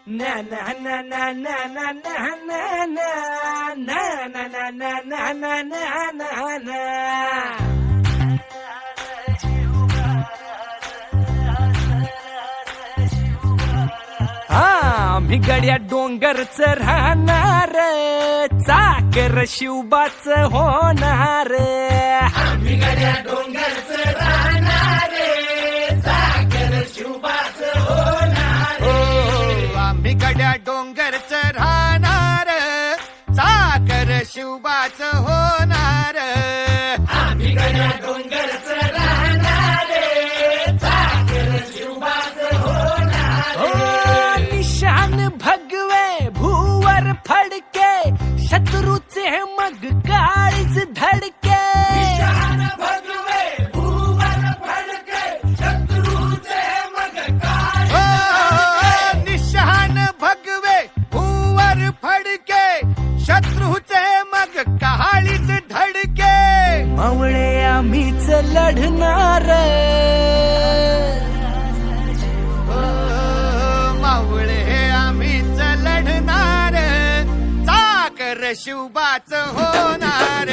na na na na na na na na na na na na na na na na na. आम्ही गड्या डोंगरच राहणार, चाकर शिवबाच होणार. आम्ही गड्या डोंगरच राहणार, चाकर शिवबाच होणार. आम्ही गड्या डोंगरच राहणार, चाकर शिवबाच होणार. आम्ही गड्या डोंगरच राहणार, चाकर शिवबाच होणार. निशान भगवे भूवर फडके, शत्रूचे मग काळीच धडके. निशान भगवे भूवर फडके, शत्रूचे मग काळीच. निशान भगवे भूवर फडके, शत्रूचे मग काळीच धडके. मावळे आम्हीच लढणार, मावळे आम्हीच लढणार, चाकर शिवबाच होणार.